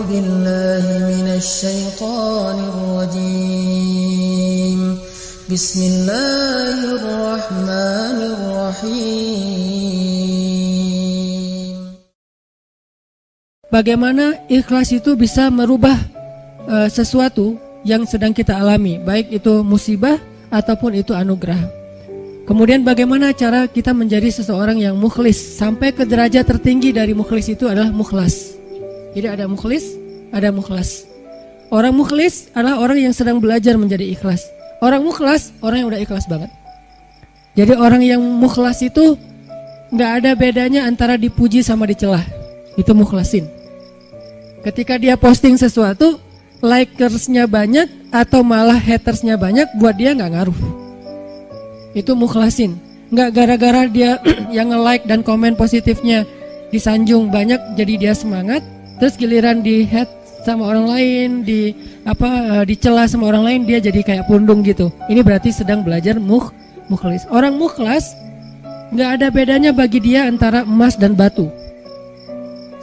بالله من الشيطان الرجيم بسم الله الرحمن الرحيم. Bagaimana ikhlas itu bisa merubah sesuatu yang sedang kita alami, baik itu musibah ataupun itu anugerah. Kemudian bagaimana cara kita menjadi seseorang yang mukhlis, sampai ke derajat tertinggi dari mukhlis itu adalah mukhlas. Jadi ada mukhlis, ada mukhlas. Orang mukhlis adalah orang yang sedang belajar menjadi ikhlas. Orang mukhlas, orang yang udah ikhlas banget. Jadi orang yang mukhlas itu gak ada bedanya antara dipuji sama dicela. Itu mukhlasin. Ketika dia posting sesuatu, likersnya banyak atau malah hatersnya banyak, buat dia gak ngaruh. Itu mukhlasin. Nggak gara-gara dia yang nge-like dan komen positifnya disanjung banyak jadi dia semangat, terus giliran di hate sama orang lain, dicela sama orang lain, dia jadi kayak pundung gitu. Ini berarti sedang belajar mukhlis. Orang mukhlas nggak ada bedanya bagi dia antara emas dan batu.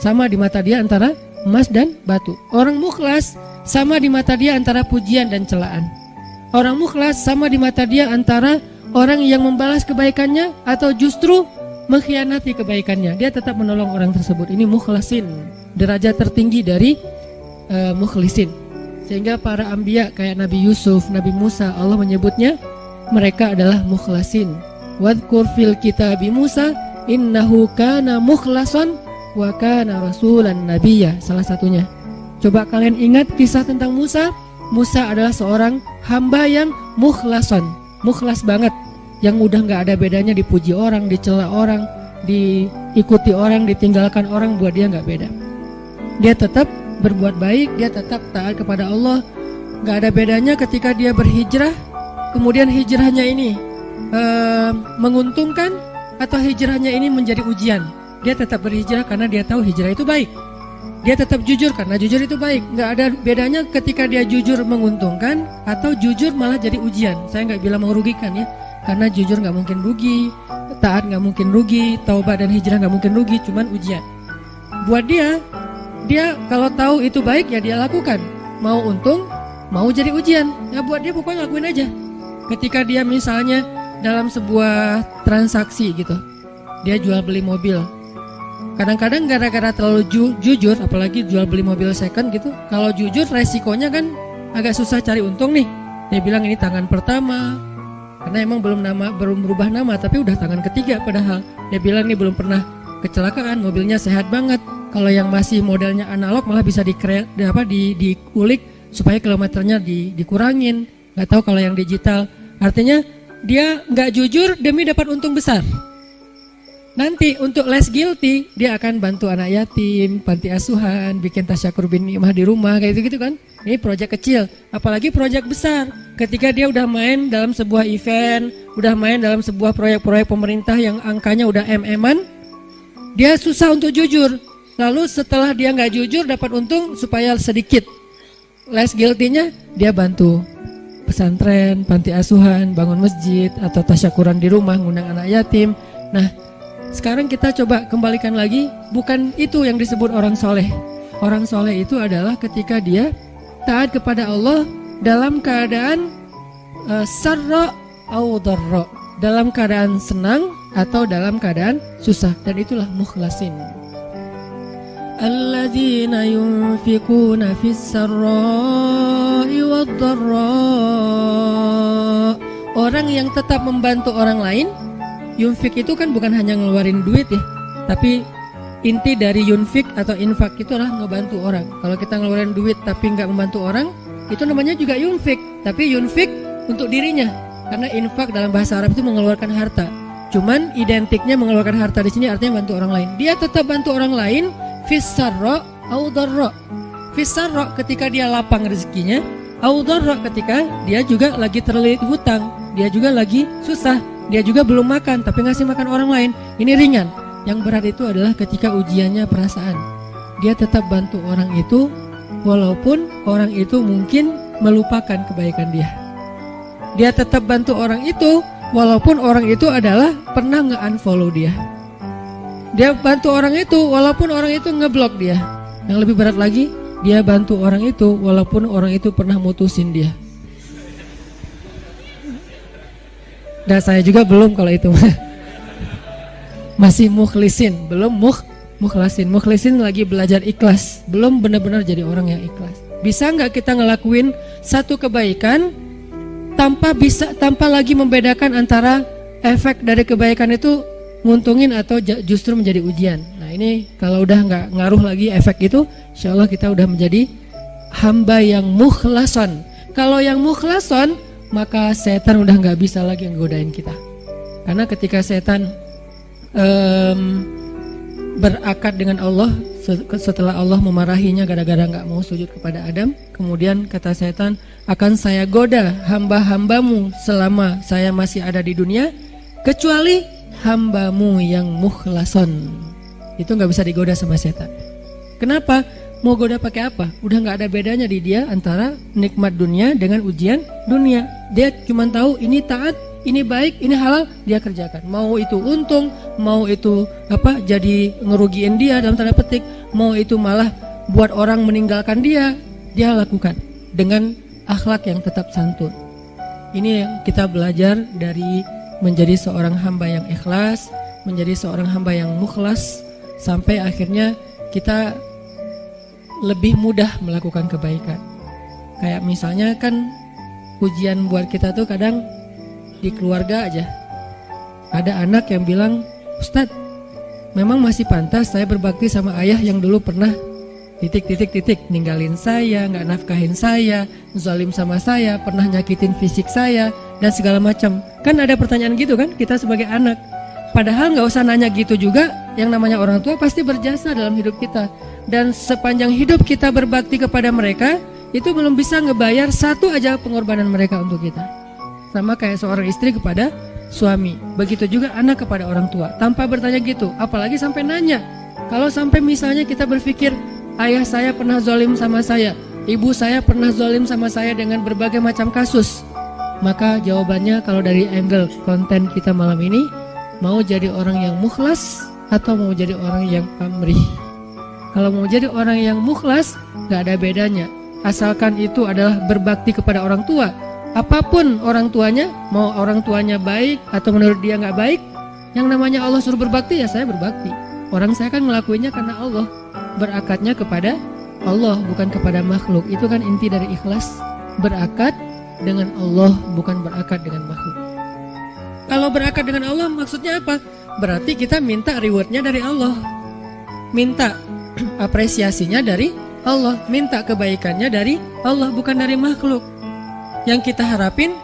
Sama di mata dia antara emas dan batu. Orang mukhlas sama di mata dia antara pujian dan celaan. Orang mukhlas sama di mata dia antara orang yang membalas kebaikannya atau justru mengkhianati kebaikannya. Dia tetap menolong orang tersebut. Ini mukhlasin, derajat tertinggi dari mukhlisin. Sehingga para anbiya kayak Nabi Yusuf, Nabi Musa, Allah menyebutnya mereka adalah mukhlasin. Wadhkur fil kitabi Musa innahu kana mukhlasan wa kana rasulan nabiyya. Salah satunya. Coba kalian ingat kisah tentang Musa. Musa adalah seorang hamba yang mukhlason, mukhlas banget, yang udah gak ada bedanya dipuji orang, dicela orang, diikuti orang, ditinggalkan orang, buat dia gak beda. Dia tetap berbuat baik, dia tetap taat kepada Allah. Gak ada bedanya ketika dia berhijrah, kemudian hijrahnya ini menguntungkan atau hijrahnya ini menjadi ujian. Dia tetap berhijrah karena dia tahu hijrah itu baik. Dia tetap jujur karena jujur itu baik. Gak ada bedanya ketika dia jujur menguntungkan atau jujur malah jadi ujian. Saya gak bilang merugikan ya, karena jujur gak mungkin rugi, taat gak mungkin rugi, taubat dan hijrah gak mungkin rugi, cuman ujian. Buat dia kalau tahu itu baik ya dia lakukan. Mau untung, mau jadi ujian, ya buat dia pokoknya lakuin aja. Ketika dia misalnya dalam sebuah transaksi gitu, dia jual beli mobil. Kadang-kadang gara-gara terlalu jujur, apalagi jual beli mobil second gitu, kalau jujur resikonya kan agak susah cari untung nih. Dia bilang ini tangan pertama, karena emang belum berubah nama, tapi udah tangan ketiga padahal. Dia bilang ini belum pernah kecelakaan, mobilnya sehat banget. Kalau yang masih modelnya analog malah bisa dikulik supaya kilometernya dikurangin. Gak tahu kalau yang digital. Artinya dia gak jujur demi dapat untung besar. Nanti untuk less guilty dia akan bantu anak yatim, panti asuhan, bikin tasyakur bin ni'mah di rumah kayak gitu kan. Ini proyek kecil, apalagi proyek besar. Ketika dia udah main dalam sebuah event, udah main dalam sebuah proyek-proyek pemerintah yang angkanya udah MM-an, dia susah untuk jujur. Lalu setelah dia nggak jujur dapat untung supaya sedikit less guilty-nya, dia bantu pesantren, panti asuhan, bangun masjid atau tasyakuran di rumah, ngundang anak yatim. Nah, sekarang kita coba kembalikan lagi, bukan itu yang disebut orang soleh. Orang soleh itu adalah ketika dia taat kepada Allah dalam keadaan sarra au dharra, dalam keadaan senang atau dalam keadaan susah, dan itulah mukhlasin. Alladzina yunfikuna fis sarra'i wad dharra. Orang yang tetap membantu orang lain. Yunfik itu kan bukan hanya ngeluarin duit ya, tapi inti dari yunfik atau infak itu adalah ngebantu orang. Kalau kita ngeluarin duit tapi nggak membantu orang, itu namanya juga yunfik. Tapi yunfik untuk dirinya, karena infak dalam bahasa Arab itu mengeluarkan harta. Cuman identiknya mengeluarkan harta di sini artinya bantu orang lain. Dia tetap bantu orang lain fis sarra au dharra. Fis sarra ketika dia lapang rezekinya, au dharra ketika dia juga lagi terlilit hutang, dia juga lagi susah. Dia juga belum makan, tapi ngasih makan orang lain. Ini ringan. Yang berat itu adalah ketika ujiannya perasaan. Dia tetap bantu orang itu, walaupun orang itu mungkin melupakan kebaikan dia. Dia tetap bantu orang itu, walaupun orang itu adalah pernah nge-unfollow dia. Dia bantu orang itu, walaupun orang itu ngeblok dia. Yang lebih berat lagi, dia bantu orang itu walaupun orang itu pernah mutusin dia. Dan saya juga belum kalau itu. Masih mukhlisin, belum mukhlasin. Mukhlisin lagi belajar ikhlas, belum benar-benar jadi orang yang ikhlas. Bisa nggak kita ngelakuin satu kebaikan tanpa lagi membedakan antara efek dari kebaikan itu nguntungin atau justru menjadi ujian. Nah ini kalau udah nggak ngaruh lagi efek itu, insya Allah kita udah menjadi hamba yang mukhlason. Kalau yang mukhlason, maka setan udah nggak bisa lagi nggodain kita. Karena ketika setan berakad dengan Allah setelah Allah memarahinya gara-gara nggak mau sujud kepada Adam, kemudian kata setan, akan saya goda hamba-hambamu selama saya masih ada di dunia, kecuali hambamu yang mukhlason. Itu nggak bisa digoda sama setan. Kenapa? Mau goda pakai apa? Udah nggak ada bedanya di dia antara nikmat dunia dengan ujian dunia. Dia cuma tahu ini taat, ini baik, ini halal, dia kerjakan. Mau itu untung, mau itu jadi ngerugiin dia dalam tanda petik, mau itu malah buat orang meninggalkan dia lakukan dengan akhlak yang tetap santun. Ini yang kita belajar dari menjadi seorang hamba yang ikhlas, menjadi seorang hamba yang mukhlas, sampai akhirnya kita lebih mudah melakukan kebaikan. Kayak misalnya kan ujian buat kita tuh kadang di keluarga aja. Ada anak yang bilang, Ustadz, memang masih pantas saya berbakti sama ayah yang dulu pernah ninggalin saya, nggak nafkahin saya, zalim sama saya, pernah nyakitin fisik saya, dan segala macam. Kan ada pertanyaan gitu kan kita sebagai anak. Padahal nggak usah nanya gitu juga, yang namanya orang tua pasti berjasa dalam hidup kita. Dan sepanjang hidup kita berbakti kepada mereka, itu belum bisa ngebayar satu aja pengorbanan mereka untuk kita. Sama kayak seorang istri kepada suami, begitu juga anak kepada orang tua. Tanpa bertanya gitu, apalagi sampai nanya. Kalau sampai misalnya kita berpikir, ayah saya pernah zalim sama saya, ibu saya pernah zalim sama saya dengan berbagai macam kasus, maka jawabannya kalau dari angle konten kita malam ini, mau jadi orang yang mukhlas atau mau jadi orang yang pamrih. Kalau mau jadi orang yang mukhlas, gak ada bedanya. Asalkan itu adalah berbakti kepada orang tua. Apapun orang tuanya, mau orang tuanya baik atau menurut dia gak baik, yang namanya Allah suruh berbakti, ya saya berbakti. Orang saya kan ngelakuinnya karena Allah, berakadnya kepada Allah, bukan kepada makhluk. Itu kan inti dari ikhlas, berakad dengan Allah, bukan berakad dengan makhluk. Kalau berakad dengan Allah maksudnya apa? Berarti kita minta rewardnya dari Allah, minta apresiasinya dari Allah, minta kebaikannya dari Allah, bukan dari makhluk. Yang kita harapin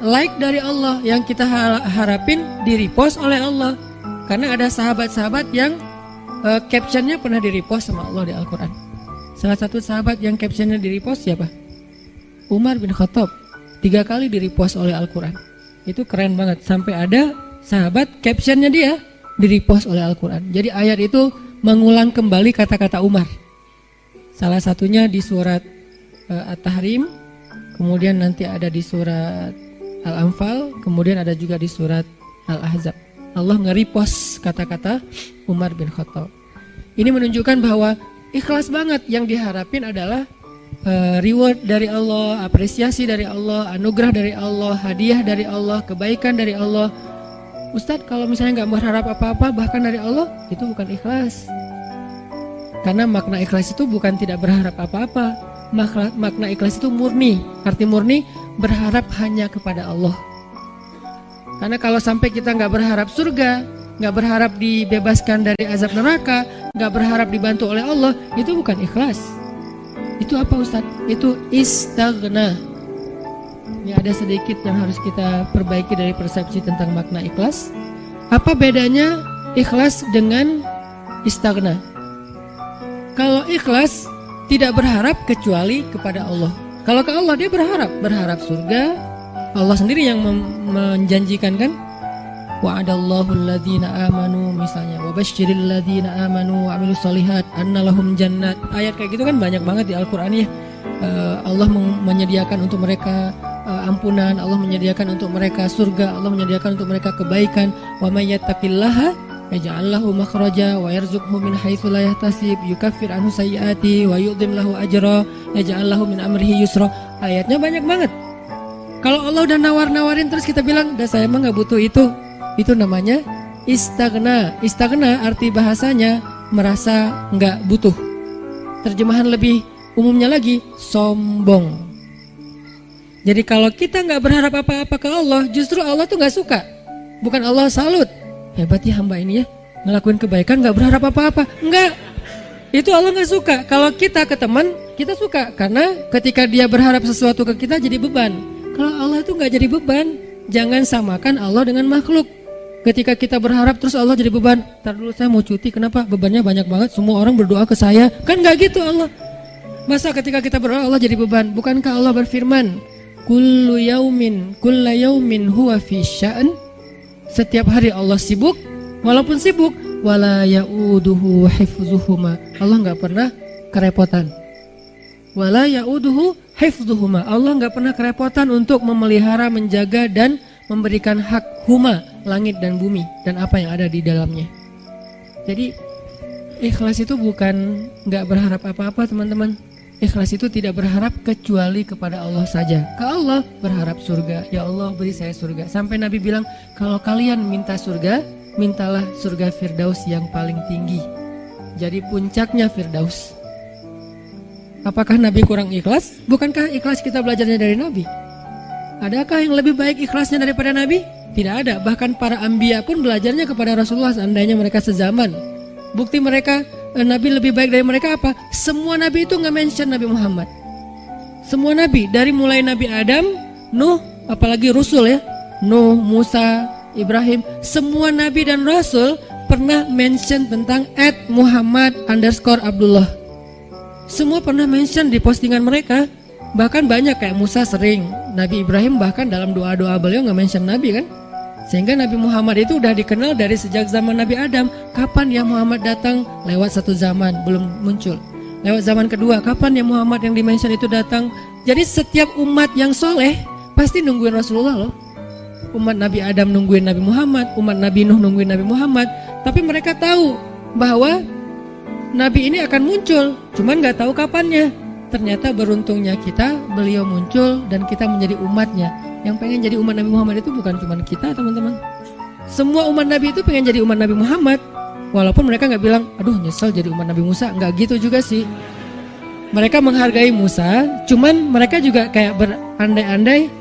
like dari Allah, yang kita harapin di repost oleh Allah. Karena ada sahabat-sahabat yang captionnya pernah di repost sama Allah di Al-Quran. Salah satu sahabat yang captionnya di repost siapa? Umar bin Khattab, 3 kali di repost oleh Al-Quran. Itu keren banget, sampai ada sahabat captionnya dia di repost oleh Al-Quran. Jadi ayat itu mengulang kembali kata-kata Umar. Salah satunya di surat At-Tahrim, kemudian nanti ada di surat Al-Anfal, kemudian ada juga di surat Al-Ahzab. Allah nge-repost kata-kata Umar bin Khattab. Ini menunjukkan bahwa ikhlas banget, yang diharapin adalah reward dari Allah, apresiasi dari Allah, anugerah dari Allah, hadiah dari Allah, kebaikan dari Allah. Ustadz, kalau misalnya gak berharap apa-apa bahkan dari Allah, itu bukan ikhlas. Karena makna ikhlas itu bukan tidak berharap apa-apa. Makna ikhlas itu murni. Arti murni, berharap hanya kepada Allah. Karena kalau sampai kita gak berharap surga, gak berharap dibebaskan dari azab neraka, gak berharap dibantu oleh Allah, itu bukan ikhlas. Itu apa Ustadz? Itu istaghna. Ini ada sedikit yang harus kita perbaiki dari persepsi tentang makna ikhlas. Apa bedanya ikhlas dengan istaghna? Kalau ikhlas tidak berharap kecuali kepada Allah. Kalau ke Allah dia berharap surga. Allah sendiri yang menjanjikan kan? Wa'adallahu alladhina amanu, misalnya wabasyiril ladhina amanu wa amilus solihat anna lahum jannat. Ayat kayak gitu kan banyak banget di Al-Quran ya. Allah menyediakan untuk mereka ampunan, Allah menyediakan untuk mereka surga, Allah menyediakan untuk mereka kebaikan. Wa may yattaqillaha yaj'al lahu makhraja wa yarzuqhu min haitsu la yahtasib, yukaffir anhu sayyiati wa yu'dhim lahu ajra, yaj'al lahu min amrihi yusra. Ayatnya banyak banget. Kalau Allah udah nawar-nawarin terus kita bilang, "Dah saya mah enggak butuh itu." Itu namanya istaghna. Istaghna arti bahasanya merasa enggak butuh. Terjemahan lebih umumnya lagi, sombong. Jadi kalau kita nggak berharap apa-apa ke Allah, justru Allah tuh nggak suka. Bukan Allah salut, hebat ya hamba ini ya, ngelakuin kebaikan nggak berharap apa-apa. Nggak, itu Allah nggak suka. Kalau kita ke teman, kita suka. Karena ketika dia berharap sesuatu ke kita jadi beban. Kalau Allah itu nggak jadi beban. Jangan samakan Allah dengan makhluk. Ketika kita berharap terus Allah jadi beban. Ntar dulu saya mau cuti, kenapa? Bebannya banyak banget, semua orang berdoa ke saya. Kan nggak gitu Allah. Masa ketika kita berdoa Allah jadi beban? Bukankah Allah berfirman, kullu yaumin huwa fi sya'an. Setiap hari Allah sibuk, walaupun sibuk, wala ya'uduhu hifzuhuma. Allah enggak pernah kerepotan. Wala ya'uduhu hifzuhuma. Allah enggak pernah kerepotan untuk memelihara, menjaga dan memberikan hak huma, langit dan bumi dan apa yang ada di dalamnya. Jadi ikhlas itu bukan enggak berharap apa-apa, teman-teman. Ikhlas itu tidak berharap kecuali kepada Allah saja. Ke Allah berharap surga. Ya Allah beri saya surga. Sampai Nabi bilang, kalau kalian minta surga, mintalah surga Firdaus yang paling tinggi. Jadi puncaknya Firdaus. Apakah Nabi kurang ikhlas? Bukankah ikhlas kita belajarnya dari Nabi? Adakah yang lebih baik ikhlasnya daripada Nabi? Tidak ada. Bahkan para anbiya pun belajarnya kepada Rasulullah seandainya mereka sezaman. Bukti mereka Nabi lebih baik dari mereka apa? Semua Nabi itu nggak mention Nabi Muhammad. Semua Nabi, dari mulai Nabi Adam, Nuh, apalagi Rasul ya, Nuh, Musa, Ibrahim, semua Nabi dan Rasul pernah mention tentang @Muhammad_Abdullah. Semua pernah mention di postingan mereka. Bahkan banyak kayak Musa sering, Nabi Ibrahim bahkan dalam doa-doa beliau nggak mention Nabi kan. Sehingga Nabi Muhammad itu udah dikenal dari sejak zaman Nabi Adam. Kapan ya Muhammad datang? Lewat satu zaman, belum muncul. Lewat zaman kedua, kapan ya Muhammad yang dimention itu datang? Jadi setiap umat yang soleh pasti nungguin Rasulullah loh. Umat Nabi Adam nungguin Nabi Muhammad, umat Nabi Nuh nungguin Nabi Muhammad. Tapi mereka tahu bahwa Nabi ini akan muncul, cuman gak tahu kapannya. Ternyata beruntungnya kita, beliau muncul dan kita menjadi umatnya. Yang pengen jadi umat Nabi Muhammad itu bukan cuma kita, teman-teman. Semua umat Nabi itu pengen jadi umat Nabi Muhammad. Walaupun mereka gak bilang, aduh nyesel jadi umat Nabi Musa. Gak gitu juga sih. Mereka menghargai Musa, cuman mereka juga kayak berandai-andai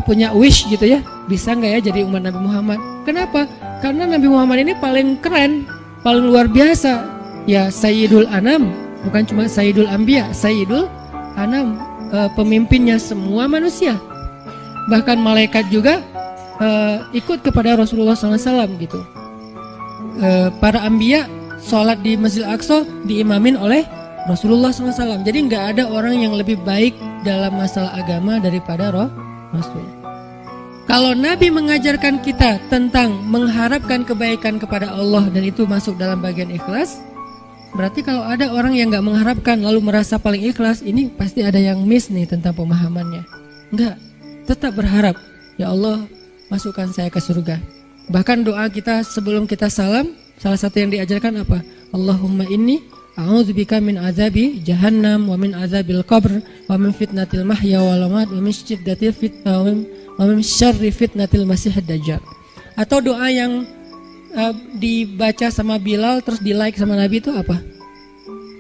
punya wish gitu ya. Bisa gak ya jadi umat Nabi Muhammad? Kenapa? Karena Nabi Muhammad ini paling keren, paling luar biasa. Ya Sayyidul Anam, bukan cuma Sayyidul Anbiya, Sayyidul Anam, pemimpinnya semua manusia. Bahkan malaikat juga ikut kepada Rasulullah SAW gitu. Para anbiya sholat di Masjid Al-Aqsa diimamin oleh Rasulullah SAW. Jadi nggak ada orang yang lebih baik dalam masalah agama daripada Rasul. Kalau Nabi mengajarkan kita tentang mengharapkan kebaikan kepada Allah dan itu masuk dalam bagian ikhlas, berarti kalau ada orang yang nggak mengharapkan lalu merasa paling ikhlas, ini pasti ada yang miss nih tentang pemahamannya. Enggak. Tetap berharap, ya Allah masukkan saya ke surga. Bahkan doa kita sebelum kita salam, salah satu yang diajarkan apa? Allahumma inni a'udzubika min azabi jahannam wa min azabil qabr wa min fitnatil mahya wal mamat wa min syiddatil fitnah wa min syarri fitnatil masiihid dajjal. Atau doa yang dibaca sama Bilal terus di like sama Nabi itu apa?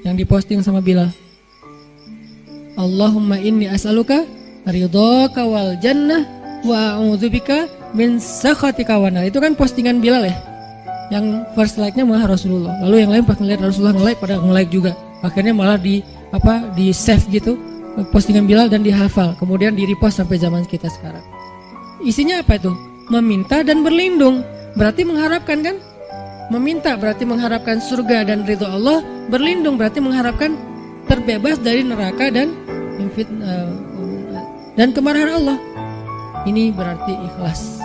Yang diposting sama Bilal. Allahumma inni as'aluka ridhaka wal jannah wa a'udzubika min sakhatika wan nar. Itu kan postingan Bilal ya. Yang first like-nya malah Rasulullah. Lalu yang lain pas ngeliat Rasulullah nge-like pada nge-like juga. Akhirnya malah di save gitu postingan Bilal dan dihafal. Kemudian di-repost sampai zaman kita sekarang. Isinya apa itu? Meminta dan berlindung. Berarti mengharapkan kan? Meminta berarti mengharapkan surga dan ridho Allah. Berlindung berarti mengharapkan terbebas dari neraka dan kemarahan Allah. Ini berarti ikhlas.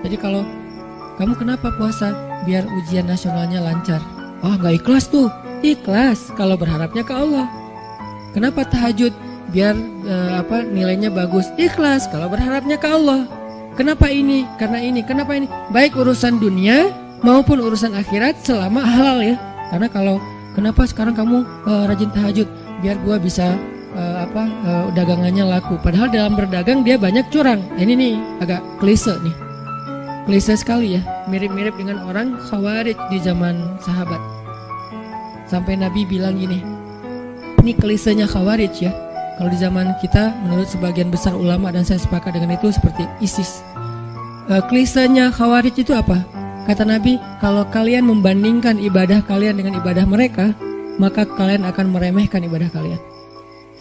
Jadi kalau kamu kenapa puasa? Biar ujian nasionalnya lancar. Oh gak ikhlas tuh. Ikhlas kalau berharapnya ke Allah. Kenapa tahajud? Biar nilainya bagus. Ikhlas kalau berharapnya ke Allah. Kenapa ini? Karena ini. Kenapa ini? Baik urusan dunia maupun urusan akhirat selama halal ya. Karena kalau kenapa sekarang kamu rajin tahajud? Biar gua bisa dagangannya laku. Padahal dalam berdagang dia banyak curang. Ini nih agak klise nih. Klise sekali ya. Mirip-mirip dengan orang Khawarij di zaman sahabat. Sampai Nabi bilang gini. Ini klisenya Khawarij ya. Kalau di zaman kita menurut sebagian besar ulama dan saya sepakat dengan itu seperti ISIS. Klisenya Khawarij itu apa? Kata Nabi, kalau kalian membandingkan ibadah kalian dengan ibadah mereka, maka kalian akan meremehkan ibadah kalian.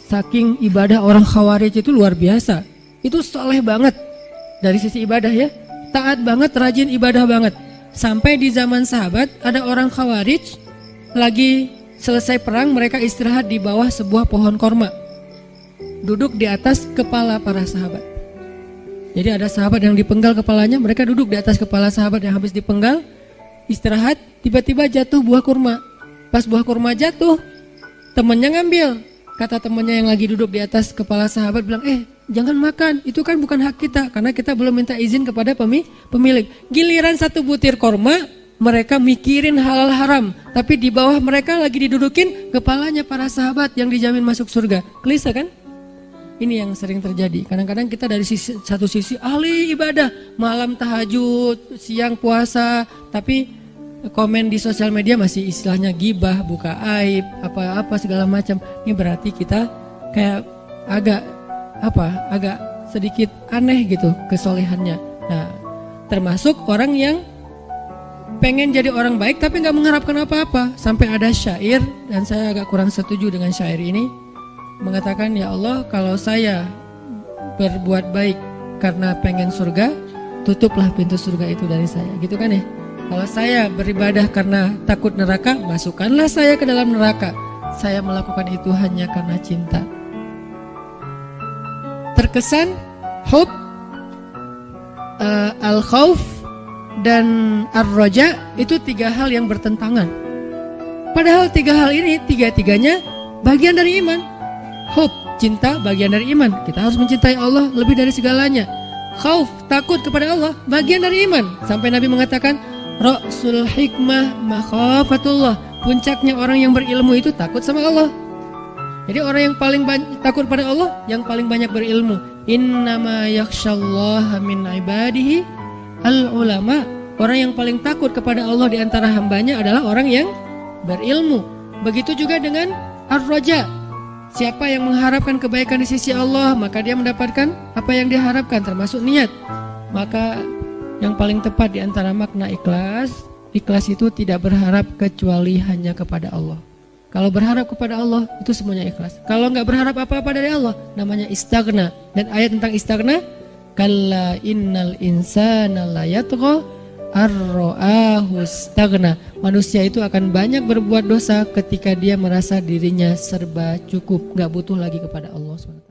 Saking ibadah orang Khawarij itu luar biasa. Itu soleh banget dari sisi ibadah ya. Taat banget, rajin ibadah banget. Sampai di zaman sahabat ada orang Khawarij lagi selesai perang, mereka istirahat di bawah sebuah pohon korma. Duduk di atas kepala para sahabat. Jadi ada sahabat yang dipenggal kepalanya, mereka duduk di atas kepala sahabat yang habis dipenggal, istirahat, tiba-tiba jatuh buah kurma. Pas buah kurma jatuh, temannya ngambil. Kata temannya yang lagi duduk di atas kepala sahabat bilang, jangan makan, itu kan bukan hak kita, karena kita belum minta izin kepada pemilik. Giliran satu butir kurma, mereka mikirin halal haram, tapi di bawah mereka lagi didudukin kepalanya para sahabat yang dijamin masuk surga. Klise kan? Ini yang sering terjadi. Kadang-kadang kita dari satu sisi ahli ibadah, malam tahajud, siang puasa, tapi komen di sosial media masih istilahnya gibah, buka aib, apa-apa segala macam. Ini berarti kita kayak agak sedikit aneh gitu kesolehannya. Nah, termasuk orang yang pengen jadi orang baik tapi nggak mengharapkan apa-apa. Sampai ada syair, dan saya agak kurang setuju dengan syair ini, mengatakan, ya Allah, kalau saya berbuat baik karena pengen surga, tutuplah pintu surga itu dari saya, gitu kan ya. Kalau saya beribadah karena takut neraka, masukkanlah saya ke dalam neraka. Saya melakukan itu hanya karena cinta. Terkesan hub, al-khauf dan ar-roja itu tiga hal yang bertentangan. Padahal tiga hal ini tiga-tiganya bagian dari iman. Hub, cinta, bagian dari iman. Kita harus mencintai Allah lebih dari segalanya. Khauf, takut kepada Allah, bagian dari iman. Sampai Nabi mengatakan, Ra'sul hikmah makhafatullah. Puncaknya orang yang berilmu itu takut sama Allah. Jadi orang yang paling takut pada Allah, yang paling banyak berilmu. Innama yakhshallaha min ibadihi al-ulama. Orang yang paling takut kepada Allah di antara hambanya adalah orang yang berilmu. Begitu juga dengan ar-raja. Siapa yang mengharapkan kebaikan di sisi Allah, maka dia mendapatkan apa yang diharapkan, termasuk niat. Maka yang paling tepat di antara makna ikhlas, ikhlas itu tidak berharap kecuali hanya kepada Allah. Kalau berharap kepada Allah, itu semuanya ikhlas. Kalau nggak berharap apa-apa dari Allah, namanya istaghna. Dan ayat tentang istaghna, kalla innal insana la yatgha ar-ra'ahu istaghna. Manusia itu akan banyak berbuat dosa ketika dia merasa dirinya serba cukup, nggak butuh lagi kepada Allah SWT.